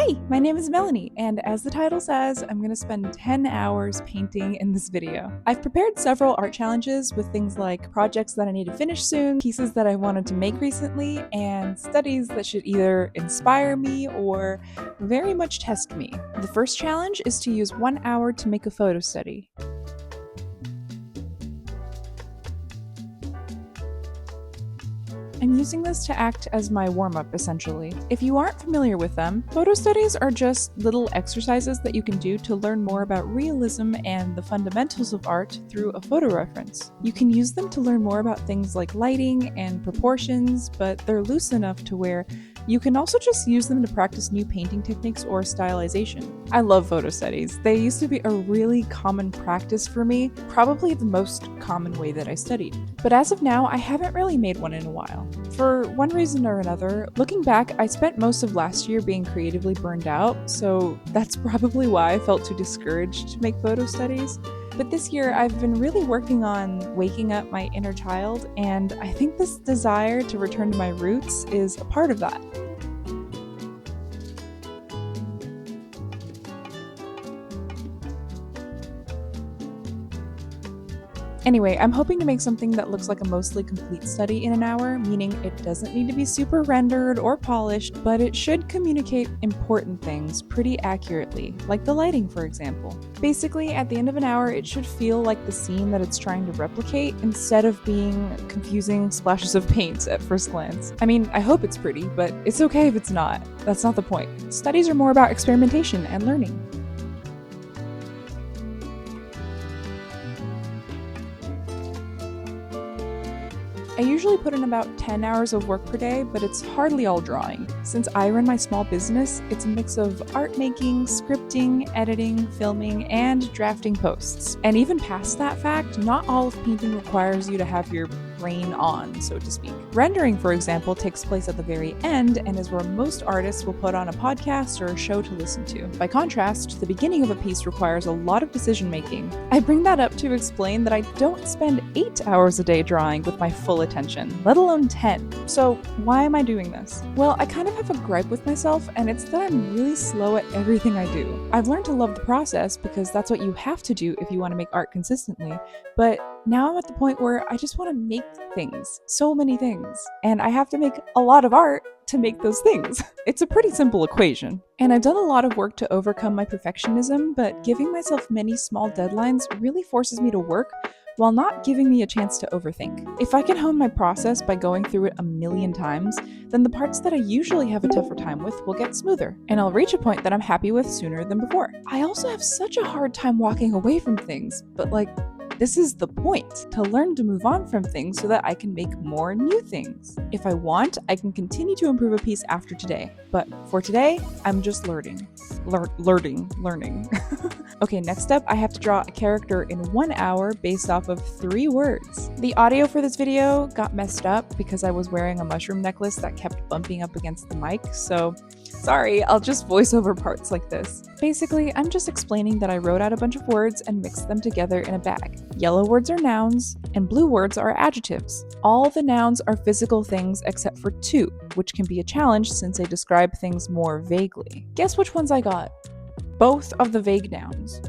Hi, my name is Melanie, and as the title says, I'm going to spend 10 hours painting in this video. I've prepared several art challenges with things like projects that I need to finish soon, pieces that I wanted to make recently, and studies that should either inspire me or very much test me. The first challenge is to use 1 hour to make a photo study. I'm using this to act as my warm-up, essentially. If you aren't familiar with them, photo studies are just little exercises that you can do to learn more about realism and the fundamentals of art through a photo reference. You can use them to learn more about things like lighting and proportions, but they're loose enough to where you can also just use them to practice new painting techniques or stylization. I love photo studies. They used to be a really common practice for me, probably the most common way that I studied. But as of now, I haven't really made one in a while. For one reason or another, looking back, I spent most of last year being creatively burned out, so that's probably why I felt too discouraged to make photo studies. But this year, I've been really working on waking up my inner child, and I think this desire to return to my roots is a part of that. Anyway, I'm hoping to make something that looks like a mostly complete study in an hour, meaning it doesn't need to be super rendered or polished, but it should communicate important things pretty accurately, like the lighting, for example. Basically, at the end of an hour, it should feel like the scene that it's trying to replicate instead of being confusing splashes of paint at first glance. I mean, I hope it's pretty, but it's okay if it's not. That's not the point. Studies are more about experimentation and learning. I usually put in about 10 hours of work per day, but it's hardly all drawing. Since I run my small business, it's a mix of art making, scripting, editing, filming, and drafting posts. And even past that fact, not all of painting requires you to have your brain on, so to speak. Rendering, for example, takes place at the very end and is where most artists will put on a podcast or a show to listen to. By contrast, the beginning of a piece requires a lot of decision making. I bring that up to explain that I don't spend 8 hours a day drawing with my full attention, let alone 10. So why am I doing this? Well, I kind of have a gripe with myself, and it's that I'm really slow at everything I do. I've learned to love the process because that's what you have to do if you want to make art consistently, but now I'm at the point where I just want to make things, so many things, and I have to make a lot of art to make those things. It's a pretty simple equation. And I've done a lot of work to overcome my perfectionism, but giving myself many small deadlines really forces me to work while not giving me a chance to overthink. If I can hone my process by going through it a million times, then the parts that I usually have a tougher time with will get smoother, and I'll reach a point that I'm happy with sooner than before. I also have such a hard time walking away from things, but this is the point, to learn to move on from things so that I can make more new things. If I want, I can continue to improve a piece after today, but for today, I'm just learning. Okay, next up, I have to draw a character in 1 hour based off of 3 words. The audio for this video got messed up because I was wearing a mushroom necklace that kept bumping up against the mic, so sorry, I'll just voice over parts like this. Basically, I'm just explaining that I wrote out a bunch of words and mixed them together in a bag. Yellow words are nouns, and blue words are adjectives. All the nouns are physical things except for 2, which can be a challenge since they describe things more vaguely. Guess which ones I got? Both of the vague nouns.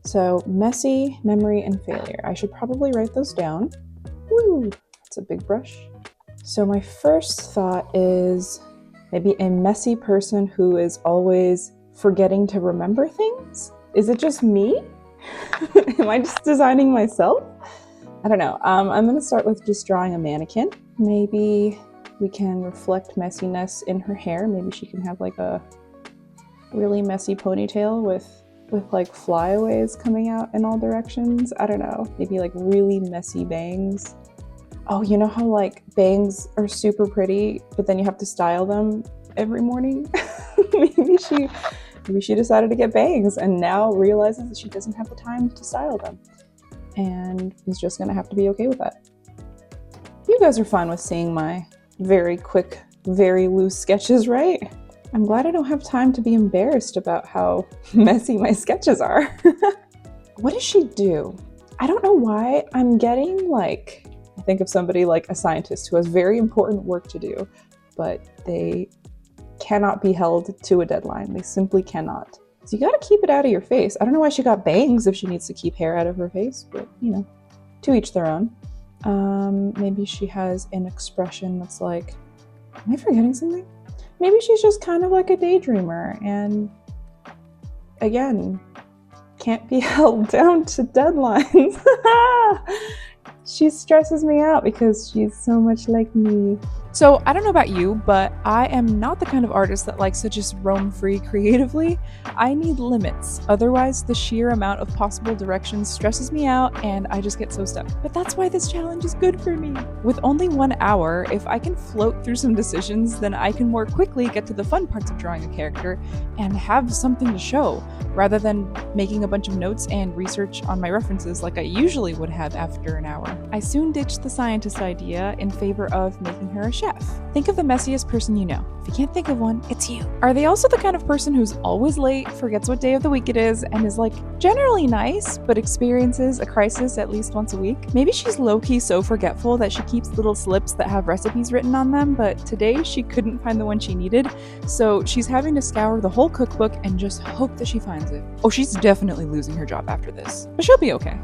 So, messy, memory, and failure. I should probably write those down. Woo! That's a big brush. So my first thought is maybe a messy person who is always forgetting to remember things? Is it just me? Am I just designing myself? I don't know. I'm gonna start with just drawing a mannequin. Maybe we can reflect messiness in her hair. Maybe she can have like a really messy ponytail with like flyaways coming out in all directions. I don't know. Maybe like really messy bangs. Oh, you know how like bangs are super pretty, but then you have to style them every morning? Maybe she decided to get bangs and now realizes that she doesn't have the time to style them and is just gonna have to be okay with that. You guys are fine with seeing my very quick, very loose sketches, right? I'm glad I don't have time to be embarrassed about how messy my sketches are. What does she do? I don't know why I'm getting I think of somebody like a scientist who has very important work to do, but they cannot be held to a deadline. They simply cannot. So you gotta keep it out of your face. I don't know why she got bangs if she needs to keep hair out of her face, but you know, to each their own. Maybe she has an expression that's like, am I forgetting something? Maybe she's just kind of like a daydreamer and, again, can't be held down to deadlines. She stresses me out because she's so much like me. So I don't know about you, but I am not the kind of artist that likes to just roam free creatively. I need limits. Otherwise, the sheer amount of possible directions stresses me out and I just get so stuck. But that's why this challenge is good for me. With only 1 hour, if I can float through some decisions, then I can more quickly get to the fun parts of drawing a character and have something to show, rather than making a bunch of notes and research on my references like I usually would have after an hour. I soon ditched the scientist idea in favor of making her a chef. Think of the messiest person you know. If you can't think of one, it's you. Are they also the kind of person who's always late, forgets what day of the week it is, and is like generally nice, but experiences a crisis at least once a week? Maybe she's low-key so forgetful that she keeps little slips that have recipes written on them, but today she couldn't find the one she needed, so she's having to scour the whole cookbook and just hope that she finds it. Oh, she's definitely losing her job after this, but she'll be okay.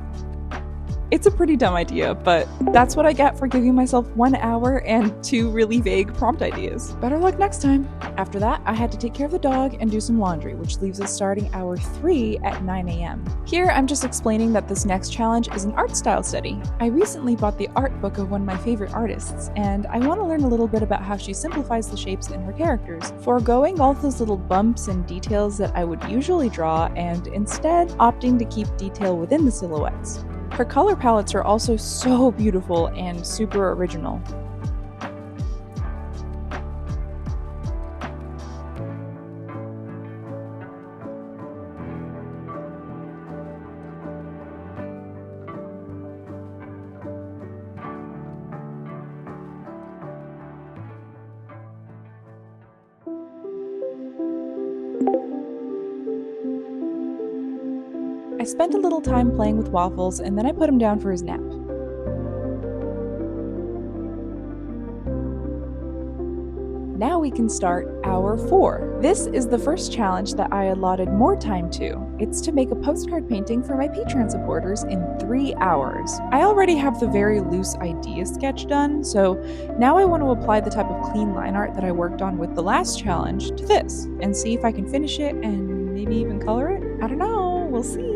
It's a pretty dumb idea, but that's what I get for giving myself 1 hour and 2 really vague prompt ideas. Better luck next time. After that, I had to take care of the dog and do some laundry, which leaves us starting hour 3 at 9 a.m. Here, I'm just explaining that this next challenge is an art style study. I recently bought the art book of one of my favorite artists, and I want to learn a little bit about how she simplifies the shapes in her characters, foregoing all those little bumps and details that I would usually draw, and instead opting to keep detail within the silhouettes. Her color palettes are also so beautiful and super original. I spent a little time playing with Waffles and then I put him down for his nap. Now we can start hour 4. This is the first challenge that I allotted more time to. It's to make a postcard painting for my Patreon supporters in 3 hours. I already have the very loose idea sketch done, so now I want to apply the type of clean line art that I worked on with the last challenge to this, and see if I can finish it and maybe even color it? I don't know, we'll see.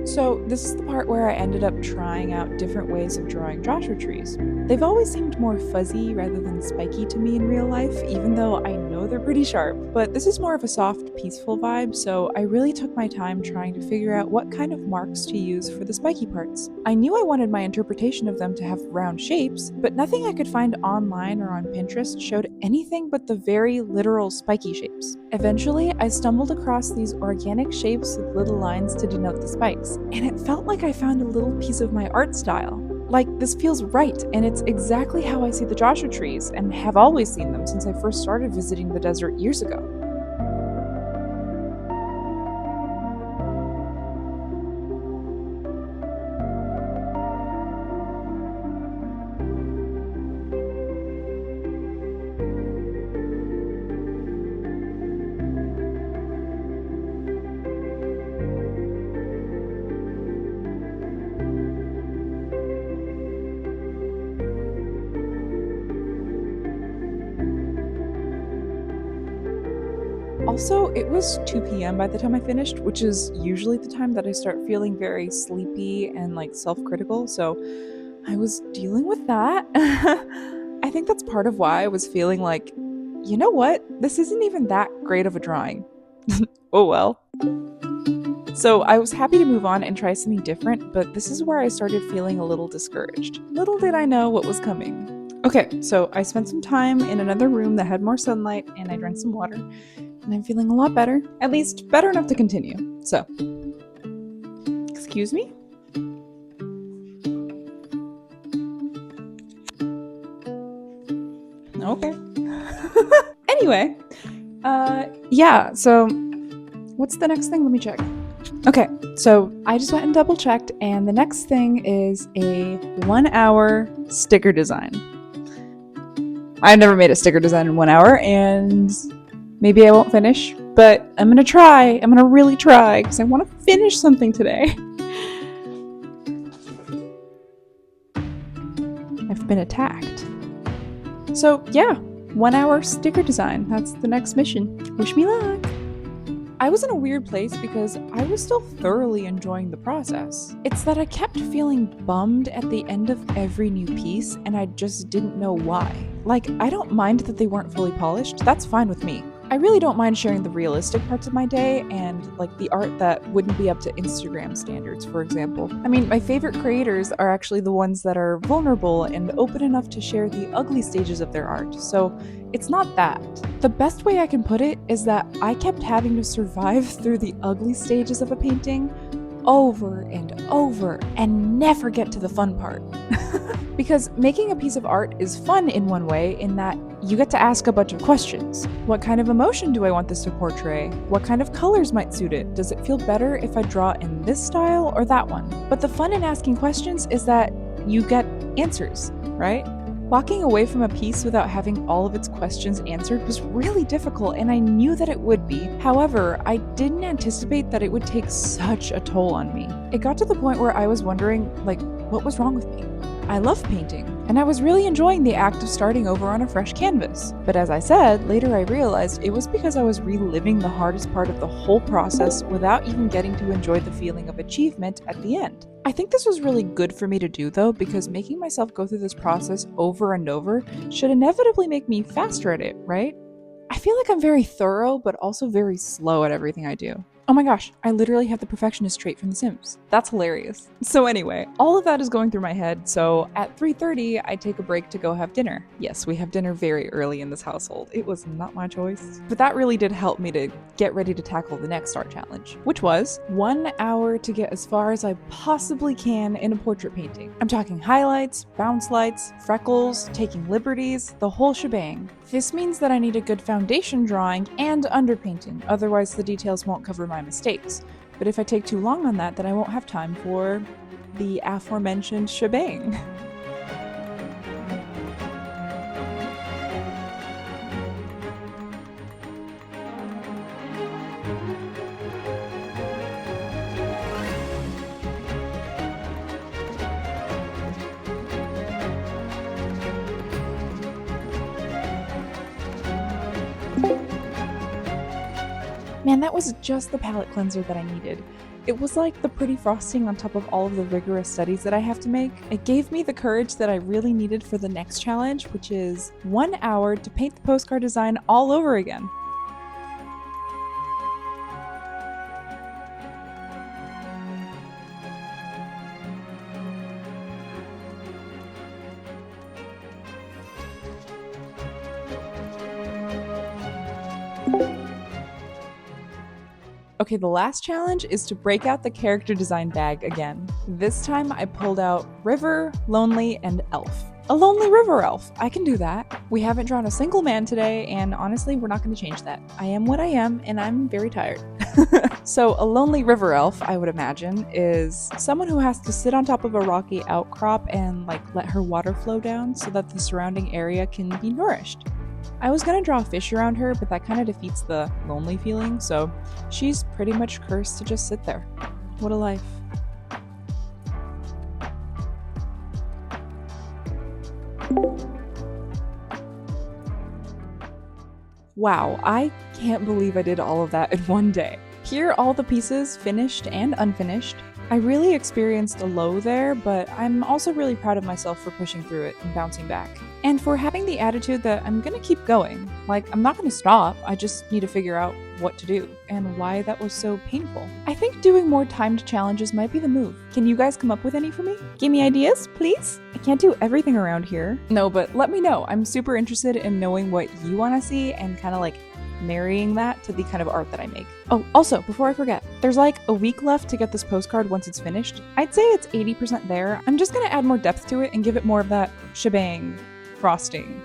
So this is the part where I ended up trying out different ways of drawing Joshua trees. They've always seemed more fuzzy rather than spiky to me in real life, even though I know they're pretty sharp. But this is more of a soft, peaceful vibe, so I really took my time trying to figure out what kind of marks to use for the spiky parts. I knew I wanted my interpretation of them to have round shapes, but nothing I could find online or on Pinterest showed anything but the very literal spiky shapes. Eventually, I stumbled across these organic shapes with little lines to denote the spikes, and it felt like I found a little piece of my art style. Like, this feels right, and it's exactly how I see the Joshua trees, and have always seen them since I first started visiting the desert years ago. Also, it was 2 p.m. by the time I finished, which is usually the time that I start feeling very sleepy and like self-critical, so I was dealing with that. I think that's part of why I was feeling like, you know what? This isn't even that great of a drawing. Oh well. So I was happy to move on and try something different, but this is where I started feeling a little discouraged. Little did I know what was coming. Okay, so I spent some time in another room that had more sunlight and I drank some water. And I'm feeling a lot better, at least better enough to continue. So, excuse me? Okay. Anyway, yeah, so what's the next thing? Let me check. Okay, So I just went and double checked, and the next thing is a 1 hour sticker design. I've never made a sticker design in 1 hour, and maybe I won't finish, but I'm gonna try. I'm gonna really try because I want to finish something today. I've been attacked. So yeah, 1 hour sticker design. That's the next mission. Wish me luck. I was in a weird place because I was still thoroughly enjoying the process. It's that I kept feeling bummed at the end of every new piece, and I just didn't know why. Like, I don't mind that they weren't fully polished, that's fine with me. I really don't mind sharing the realistic parts of my day and like the art that wouldn't be up to Instagram standards, for example. I mean, my favorite creators are actually the ones that are vulnerable and open enough to share the ugly stages of their art, so it's not that. The best way I can put it is that I kept having to survive through the ugly stages of a painting over and over and never get to the fun part. Because making a piece of art is fun in one way, in that you get to ask a bunch of questions. What kind of emotion do I want this to portray? What kind of colors might suit it? Does it feel better if I draw in this style or that one? But the fun in asking questions is that you get answers, right? Walking away from a piece without having all of its questions answered was really difficult, and I knew that it would be. However, I didn't anticipate that it would take such a toll on me. It got to the point where I was wondering, like, what was wrong with me? I love painting, and I was really enjoying the act of starting over on a fresh canvas. But as I said, later I realized it was because I was reliving the hardest part of the whole process without even getting to enjoy the feeling of achievement at the end. I think this was really good for me to do though, because making myself go through this process over and over should inevitably make me faster at it, right? I feel like I'm very thorough, but also very slow at everything I do. Oh my gosh, I literally have the perfectionist trait from The Sims. That's hilarious. So anyway, all of that is going through my head, so at 3:30, I take a break to go have dinner. Yes, we have dinner very early in this household. It was not my choice. But that really did help me to get ready to tackle the next art challenge, which was 1 hour to get as far as I possibly can in a portrait painting. I'm talking highlights, bounce lights, freckles, taking liberties, the whole shebang. This means that I need a good foundation drawing and underpainting, otherwise the details won't cover my mistakes. But if I take too long on that, then I won't have time for the aforementioned shebang. Man, that was just the palette cleanser that I needed. It was like the pretty frosting on top of all of the rigorous studies that I have to make. It gave me the courage that I really needed for the next challenge, which is 1 hour to paint the postcard design all over again. Okay, the last challenge is to break out the character design bag again. This time I pulled out River, Lonely, and Elf. A lonely river elf, I can do that. We haven't drawn a single man today, and honestly, we're not going to change that. I am what I am, and I'm very tired. So a lonely river elf, I would imagine, is someone who has to sit on top of a rocky outcrop and like let her water flow down so that the surrounding area can be nourished. I was gonna draw a fish around her, but that kind of defeats the lonely feeling, so she's pretty much cursed to just sit there. What a life. Wow, I can't believe I did all of that in one day. Here are all the pieces, finished and unfinished. I really experienced a low there, but I'm also really proud of myself for pushing through it and bouncing back. And for having the attitude that I'm gonna keep going. Like, I'm not gonna stop, I just need to figure out what to do and why that was so painful. I think doing more timed challenges might be the move. Can you guys come up with any for me? Give me ideas, please? I can't do everything around here. No, but let me know. I'm super interested in knowing what you wanna see and kind of like marrying that to the kind of art that I make. Oh, also, before I forget, there's like a week left to get this postcard once it's finished. I'd say it's 80% there. I'm just gonna add more depth to it and give it more of that shebang frosting.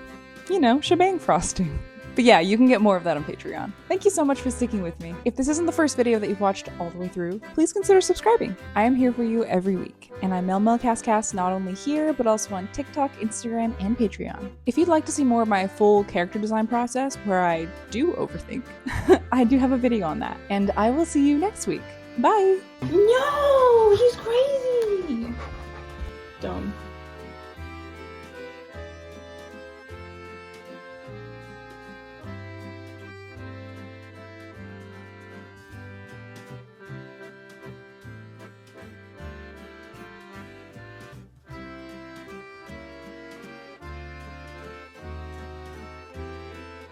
You know, shebang frosting. But yeah, you can get more of that on Patreon. Thank you so much for sticking with me. If this isn't the first video that you've watched all the way through, please consider subscribing. I am here for you every week, and I'm melmel.cascas not only here, but also on TikTok, Instagram, and Patreon. If you'd like to see more of my full character design process, where I do overthink, I do have a video on that. And I will see you next week. Bye! No, he's crazy.